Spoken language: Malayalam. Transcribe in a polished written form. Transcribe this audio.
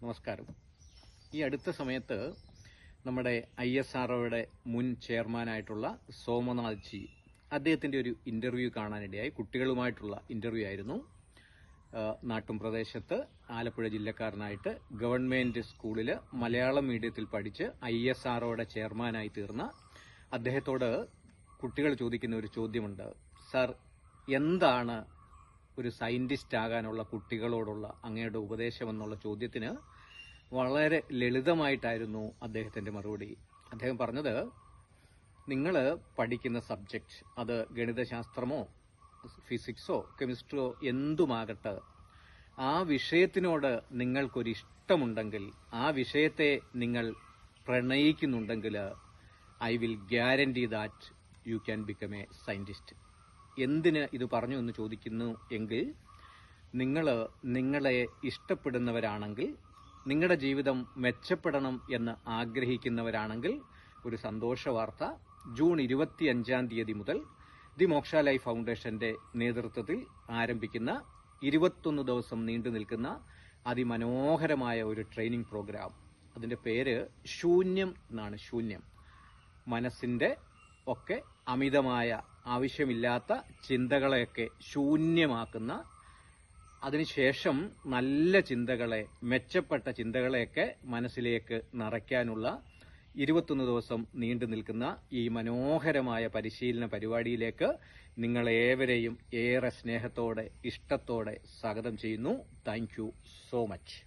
നമസ്കാരം. ഈ അടുത്ത സമയത്ത് നമ്മുടെ ISROയുടെ മുൻ ചെയർമാനായിട്ടുള്ള സോമനാഥ് ജി അദ്ദേഹത്തിൻ്റെ ഒരു ഇൻ്റർവ്യൂ കാണാനിടയായി. കുട്ടികളുമായിട്ടുള്ള ഇൻ്റർവ്യൂ ആയിരുന്നു. നാട്ടുംപ്രദേശത്ത് ആലപ്പുഴ ജില്ലക്കാരനായിട്ട് ഗവൺമെൻറ് സ്കൂളിൽ മലയാളം മീഡിയത്തിൽ പഠിച്ച് ISROയുടെ ചെയർമാനായി തീർന്ന അദ്ദേഹത്തോട് കുട്ടികൾ ചോദിക്കുന്ന ഒരു ചോദ്യമുണ്ട്. സാർ, എന്താണ് ഒരു സയന്റിസ്റ്റ് ആകാനുള്ള കുട്ടികളോടുള്ള അങ്ങയുടെ ഉപദേശം എന്നുള്ള ചോദ്യത്തിന് വളരെ ലളിതമായിട്ടായിരുന്നു അദ്ദേഹത്തിന്റെ മറുപടി. അദ്ദേഹം പറഞ്ഞത്, നിങ്ങൾ പഠിക്കുന്ന സബ്ജക്റ്റ് അത് ഗണിതശാസ്ത്രമോ ഫിസിക്സോ കെമിസ്ട്രിയോ എന്തുമാകട്ടെ, ആ വിഷയത്തിനോട് നിങ്ങൾക്കൊരിഷ്ടമുണ്ടെങ്കിൽ, ആ വിഷയത്തെ നിങ്ങൾ പ്രണയിക്കുന്നുണ്ടെങ്കിൽ, I will guarantee that you can become a scientist. എന്തിന് ഇത് പറഞ്ഞു എന്ന് ചോദിക്കുന്നു എങ്കിൽ, നിങ്ങൾ നിങ്ങളെ ഇഷ്ടപ്പെടുന്നവരാണെങ്കിൽ, നിങ്ങളുടെ ജീവിതം മെച്ചപ്പെടണം എന്ന് ആഗ്രഹിക്കുന്നവരാണെങ്കിൽ, ഒരു സന്തോഷ വാർത്ത. ജൂൺ 25 മുതൽ ദി മോക്ഷ ലൈഫ് ഫൗണ്ടേഷന്റെ നേതൃത്വത്തിൽ ആരംഭിക്കുന്ന 21 ദിവസം നീണ്ടു നിൽക്കുന്ന അതിമനോഹരമായ ഒരു ട്രെയിനിങ് പ്രോഗ്രാം. അതിന്റെ പേര് ശൂന്യം എന്നാണ്. ശൂന്യം, മനസ്സിന്റെ ഒക്കെ അമിതമായ ആവശ്യമില്ലാത്ത ചിന്തകളെയൊക്കെ ശൂന്യമാക്കുന്ന, അതിനുശേഷം നല്ല ചിന്തകളെ, മെച്ചപ്പെട്ട ചിന്തകളെയൊക്കെ മനസ്സിലേക്ക് നിറയ്ക്കാനുള്ള 21 ദിവസം നീണ്ടു നിൽക്കുന്ന ഈ മനോഹരമായ പരിശീലന പരിപാടിയിലേക്ക് നിങ്ങളേവരെയും ഏറെ സ്നേഹത്തോടെ, ഇഷ്ടത്തോടെ സ്വാഗതം ചെയ്യുന്നു. Thank you so much.